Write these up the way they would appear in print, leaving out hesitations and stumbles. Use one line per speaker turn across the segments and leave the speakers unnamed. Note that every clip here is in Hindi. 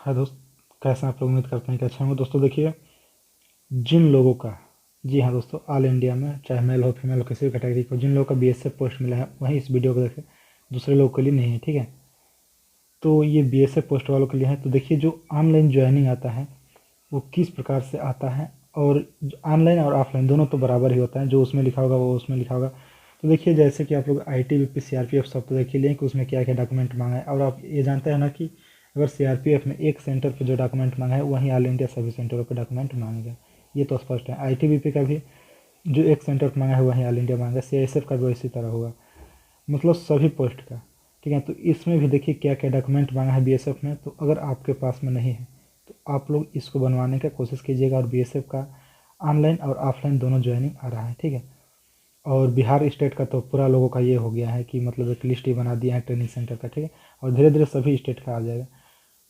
है दोस्त, कैसे आप लोग उम्मीद करते हैं कि अच्छे होंगे। दोस्तों देखिए, जिन लोगों का, जी हाँ दोस्तों, ऑल इंडिया में चाहे मेल हो फीमेल हो किसी भी कैटेगरी को, जिन लोगों का बीएसएफ पोस्ट मिला है वहीं इस वीडियो को देखें, दूसरे लोगों के लिए नहीं है, ठीक है। तो ये बीएसएफ पोस्ट वालों के लिए है। तो देखिए, जो ऑनलाइन ज्वाइनिंग आता है वो किस प्रकार से आता है, और ऑनलाइन और ऑफलाइन दोनों तो बराबर ही होता है, जो उसमें लिखा होगा वो उसमें लिखा होगा। तो देखिए, जैसे कि आप लोग आईटीबीपी सीआरपीएफ सब तो देख ही लें कि उसमें क्या क्या डॉक्यूमेंट मांगा है, और आप ये जानते हैं ना कि अगर सीआरपीएफ में एक सेंटर पर जो डॉक्यूमेंट मांगा है वहीं ऑल इंडिया सभी सेंटरों पर डॉक्यूमेंट मांगेगा, ये तो स्पष्ट है। आईटीबीपी का भी जो एक सेंटर पर मांगा है वहीं ऑल इंडिया मांगा, सीआईएसएफ का भी इसी तरह होगा, मतलब सभी पोस्ट का, ठीक है। तो इसमें भी देखिए क्या क्या डॉक्यूमेंट मांगा है बीएसएफ में। तो अगर आपके पास में नहीं है तो आप लोग इसको बनवाने का कोशिश कीजिएगा, और बीएसएफ का ऑनलाइन और ऑफलाइन दोनों ज्वाइनिंग आ रहा है, ठीक है। और बिहार स्टेट का तो पूरा लोगों का ये हो गया है कि मतलब एक लिस्ट ही बना दिया है ट्रेनिंग सेंटर का, ठीक है। और धीरे धीरे सभी स्टेट का आ जाएगा।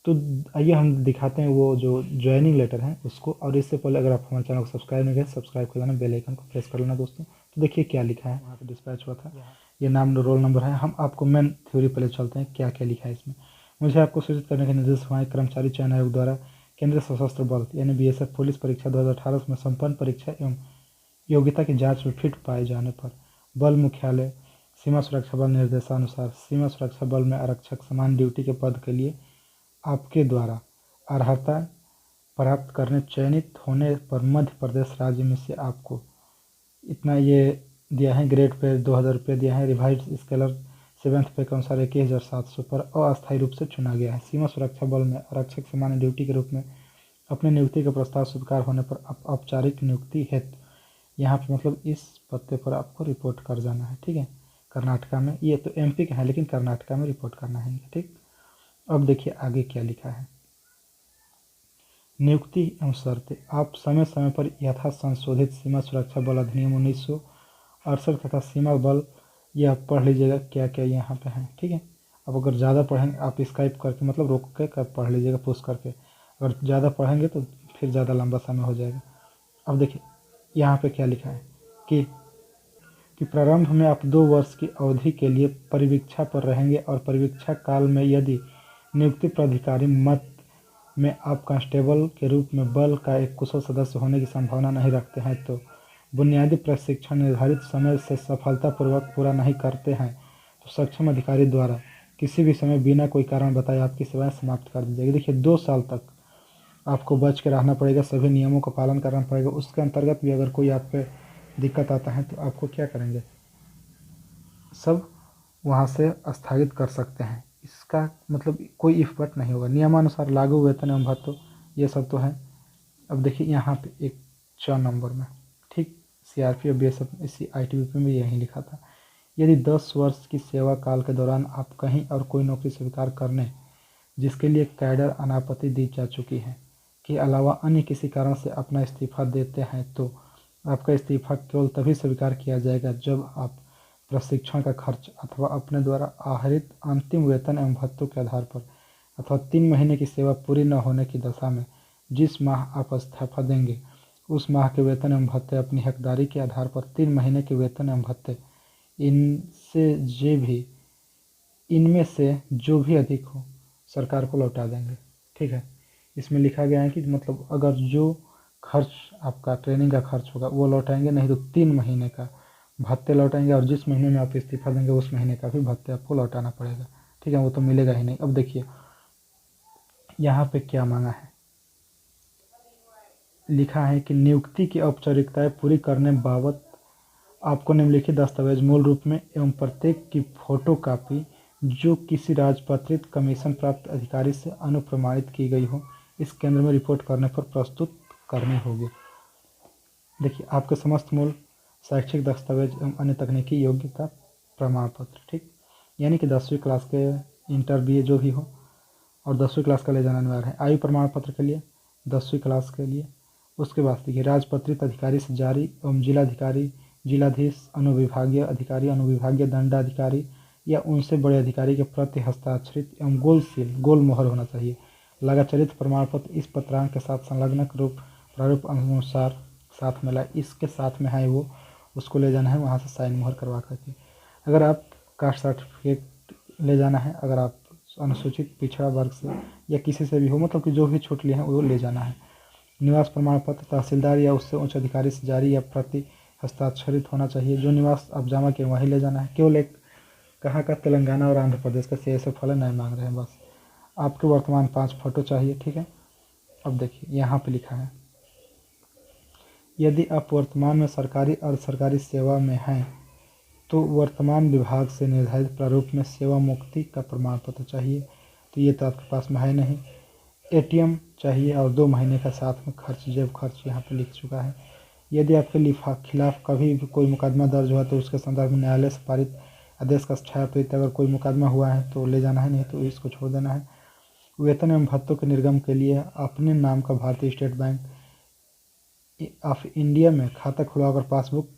तो आइए हम दिखाते हैं वो जो ज्वाइनिंग लेटर है उसको। और इससे पहले अगर आप हमारे चैनल को सब्सक्राइब नहीं करें, सब्सक्राइब कर लेना, बेल आइकन को प्रेस कर लेना दोस्तों। तो देखिए क्या लिखा है, वहाँ पे डिस्पैच हुआ था, ये नाम रोल नंबर है। हम आपको मेन थ्योरी पहले चलते हैं क्या क्या लिखा है इसमें। मुझे आपको सूचित करने के निर्देश हुआ है कर्मचारी चयन आयोग द्वारा केंद्रीय सशस्त्र बल यानी बीएसएफ पुलिस परीक्षा 2018 में संपन्न परीक्षा एवं योग्यता की जांच में फिट पाए जाने पर बल मुख्यालय सीमा सुरक्षा बल निर्देशानुसार सीमा सुरक्षा बल में आरक्षक समान ड्यूटी के पद के लिए आपके द्वारा अर्हता प्राप्त करने चयनित होने पर मध्य प्रदेश राज्य में से आपको इतना ये दिया है, ग्रेड पे 2000 रुपये दिया है, रिवाइज स्केलर 7th पे के अनुसार 21,700 पर अस्थायी रूप से चुना गया है। सीमा सुरक्षा बल में आरक्षक सामान्य ड्यूटी के रूप में अपने नियुक्ति का प्रस्ताव स्वीकार होने पर औपचारिक नियुक्ति हेतु यहाँ पे मतलब इस पते पर आपको रिपोर्ट कर जाना है, ठीक है। कर्नाटका में, ये तो एमपी का है लेकिन कर्नाटका में रिपोर्ट करना है, ठीक। अब देखिए आगे क्या लिखा है। नियुक्ति एवं शर्तें, आप समय समय पर यथा संशोधित सीमा सुरक्षा बल अधिनियम 1968 तथा सीमा बल, यह पढ़ लीजिएगा क्या क्या यहाँ पे है, ठीक है। अब अगर ज़्यादा पढ़ेंगे आप स्काइप करके मतलब रोक के कर पढ़ लीजिएगा पुश करके, अगर ज़्यादा पढ़ेंगे तो फिर ज़्यादा लंबा समय हो जाएगा। अब देखिए यहाँ पे क्या लिखा है कि प्रारंभ में आप 2 वर्ष की अवधि के लिए परिवीक्षा पर रहेंगे, और परिवीक्षा काल में यदि नियुक्ति प्राधिकारी मत में आप कांस्टेबल के रूप में बल का एक कुशल सदस्य होने की संभावना नहीं रखते हैं, तो बुनियादी प्रशिक्षण निर्धारित समय से सफलतापूर्वक पूरा नहीं करते हैं, तो सक्षम अधिकारी द्वारा किसी भी समय बिना कोई कारण बताए आपकी सेवाएं समाप्त कर दी जाएगी। देखिए 2 साल तक आपको बच के रहना पड़ेगा, सभी नियमों का पालन करना पड़ेगा। उसके अंतर्गत भी अगर कोई आप पे दिक्कत आता है तो आपको क्या करेंगे, सब वहाँ से स्थगित कर सकते हैं। इसका मतलब कोई इफ बट नहीं होगा। नियमानुसार लागू वेतन एवं भत्तों ये सब तो है। अब देखिए यहाँ पे एक 4 नंबर में, ठीक, सीआरपी और बीएसएफ इसी आईटीबीपी में यही लिखा था, यदि 10 वर्ष की सेवा काल के दौरान आप कहीं और कोई नौकरी स्वीकार करने जिसके लिए कैडर अनापत्ति दी जा चुकी है के अलावा अन्य किसी कारण से अपना इस्तीफा देते हैं, तो आपका इस्तीफा केवल तभी स्वीकार किया जाएगा जब आप प्रशिक्षण का खर्च अथवा अपने द्वारा आहरित अंतिम वेतन एवं भत्तों के आधार पर अथवा 3 महीने की सेवा पूरी न होने की दशा में जिस माह आप इस्तीफा देंगे उस माह के वेतन एवं भत्ते अपनी हकदारी के आधार पर 3 महीने के वेतन एवं भत्ते इनमें से जो भी अधिक हो सरकार को लौटा देंगे, ठीक है। इसमें लिखा गया है कि मतलब अगर जो खर्च आपका ट्रेनिंग का खर्च होगा वो लौटाएंगे, नहीं तो 3 महीने का भत्ते लौटाएंगे, और जिस महीने में आप इस्तीफा देंगे उस महीने का भी भत्ते आपको लौटाना पड़ेगा, ठीक है। वो तो मिलेगा ही नहीं। अब देखिए यहाँ पे क्या मांगा है, लिखा है कि नियुक्ति की औपचारिकताएं पूरी करने बाबत आपको निम्नलिखित दस्तावेज मूल रूप में एवं प्रत्येक की फोटो कापी जो किसी राजपत्रित कमीशन प्राप्त अधिकारी से अनुप्रमाणित की गई हो इस केंद्र में रिपोर्ट करने पर प्रस्तुत करनी होगी। देखिए आपके समस्त मूल शैक्षिक दस्तावेज एवं अन्य तकनीकी योग्यता प्रमाण पत्र, ठीक, यानी कि 10वीं क्लास के, इंटर बीए जो भी हो, और 10वीं क्लास का ले जाना अनिवार्य है। आयु प्रमाण पत्र के लिए 10वीं क्लास के लिए। उसके बाद देखिए राजपत्रित अधिकारी से जारी एवं जिलाधिकारी, जिलाधीश, अनुविभागीय अधिकारी, अनुविभागीय दंडाधिकारी या उनसे बड़े अधिकारी के प्रति हस्ताक्षरित एवं गोल सील, गोल मोहर होना चाहिए लगाचरित प्रमाण पत्र इस पत्रांक के साथ संलग्न रूप प्रारूप अनुसार साथ में लाए। इसके साथ में है वो, उसको ले जाना है वहाँ से साइन मोहर करवा करके। अगर आप कास्ट सर्टिफिकेट ले जाना है, अगर आप अनुसूचित पिछड़ा वर्ग से या किसी से भी हो, मतलब कि जो भी छूट लिए हैं वो ले जाना है। निवास प्रमाण पत्र तहसीलदार या उससे उच्च अधिकारी से जारी या प्रति हस्ताक्षरित होना चाहिए। जो निवास आप जमा किए वहीं ले जाना है। केवल एक कहाँ का, तेलंगाना और आंध्र प्रदेश का CSF वाला नहीं मांग रहे हैं बस। आपके वर्तमान 5 फोटो चाहिए, ठीक है। अब देखिए यहाँ पे लिखा है, यदि आप वर्तमान में सरकारी अर्ध सरकारी सेवा में हैं तो वर्तमान विभाग से निर्धारित प्रारूप में सेवा मुक्ति का प्रमाण पत्र चाहिए। तो ये तो आपके पास में है नहीं। ATM चाहिए और 2 महीने का साथ में खर्च, जेब खर्च यहाँ पे लिख चुका है। यदि आपके खिलाफ कभी भी कोई मुकदमा दर्ज हुआ तो उसके संदर्भ में न्यायालय से पारित आदेश का छायाप्रति अगर कोई मुकदमा हुआ है तो ले जाना है, नहीं तो इसको छोड़ देना है। वेतन एवं भत्तों के निर्गम के लिए अपने नाम का भारतीय स्टेट बैंक ऑफ इंडिया में खाता खुलवाकर पासबुक,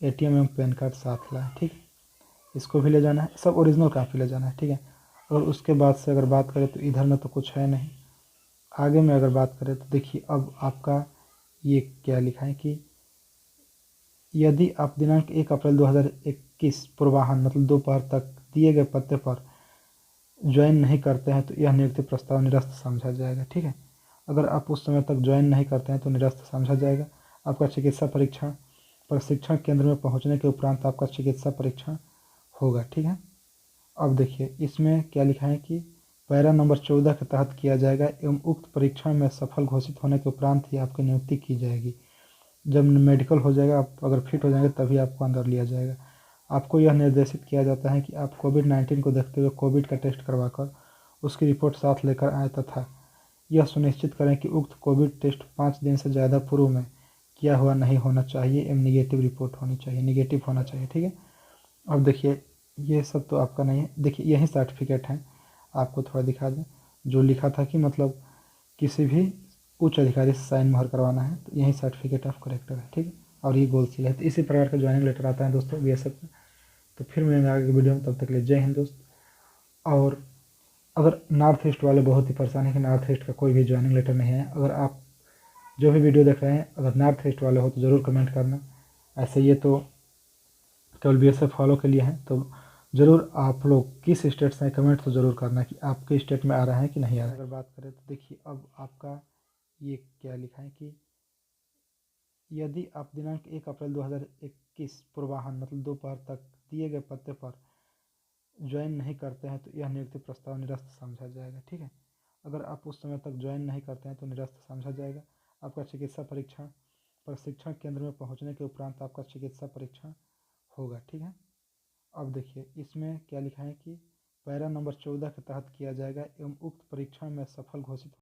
ATM एवं पैन कार्ड साथ लाए, ठीक है। इसको भी ले जाना है, सब ओरिजिनल कापी ले जाना है, ठीक है। और उसके बाद से अगर बात करें तो इधर में तो कुछ है नहीं। आगे में अगर बात करें तो देखिए अब आपका ये क्या लिखा है कि यदि आप दिनांक 1 अप्रैल 2021 पूर्वाह्न मतलब दोपहर तक दिए गए पते पर ज्वाइन नहीं करते हैं तो यह नियुक्ति प्रस्ताव निरस्त समझा जाएगा, ठीक है। अगर आप उस समय तक ज्वाइन नहीं करते हैं तो निरस्त समझा जाएगा। आपका चिकित्सा परीक्षण प्रशिक्षण केंद्र में पहुंचने के उपरांत आपका चिकित्सा परीक्षण होगा, ठीक है। अब देखिए इसमें क्या लिखा है कि पैरा नंबर 14 के तहत किया जाएगा एवं उक्त परीक्षण में सफल घोषित होने के उपरांत ही आपकी नियुक्ति की जाएगी। जब मेडिकल हो जाएगा, आप अगर फिट हो जाएंगे तभी आपको अंदर लिया जाएगा। आपको यह निर्देशित किया जाता है कि आप कोविड-19 को देखते हुए कोविड का टेस्ट करवाकर उसकी रिपोर्ट साथ लेकर आएँ तथा यह सुनिश्चित करें कि उक्त कोविड टेस्ट 5 दिन से ज़्यादा पूर्व में किया हुआ नहीं होना चाहिए एवं निगेटिव रिपोर्ट होनी चाहिए, निगेटिव होना चाहिए, ठीक है। अब देखिए ये सब तो आपका नहीं है, देखिए यही सर्टिफिकेट हैं। आपको थोड़ा दिखा दें, जो लिखा था कि मतलब किसी भी उच्च अधिकारी से साइन मोहर करवाना है, तो यही सर्टिफिकेट ऑफ करेक्टर है, ठीक है। और ये गोल सील है। तो इसी प्रकार का ज्वाइनिंग लेटर आता है दोस्तों BSF का। तो फिर मिलेंगे आगे की वीडियो में, तब तक के लिए जय हिंद दोस्त। और अगर नॉर्थ ईस्ट वाले बहुत ही परेशान है कि नॉर्थ ईस्ट का कोई भी ज्वाइनिंग लेटर नहीं है, अगर आप जो भी वीडियो देख रहे हैं अगर नॉर्थ ईस्ट वाले हो तो ज़रूर कमेंट करना। ऐसे ये तो केवल BSF फॉलो के लिए हैं, तो ज़रूर आप लोग किस स्टेट से हैं कमेंट तो ज़रूर करना कि आपके स्टेट में आ रहा है कि नहीं आ रहा है। अगर बात करें तो देखिए अब आपका ये क्या लिखा है कि यदि आप दिनांक 1 अप्रैल 2021 पूर्वाह्न मतलब दोपहर तक दिए गए पते पर ज्वाइन नहीं करते हैं तो यह नियुक्ति प्रस्ताव निरस्त समझा जाएगा, ठीक है। अगर आप उस समय तक ज्वाइन नहीं करते हैं तो निरस्त समझा जाएगा। आपका चिकित्सा परीक्षण प्रशिक्षण केंद्र में पहुंचने के उपरांत आपका चिकित्सा परीक्षण होगा, ठीक है। अब देखिए इसमें क्या लिखा है कि पैरा नंबर 14 के तहत किया जाएगा एवं उक्त परीक्षण में सफल घोषित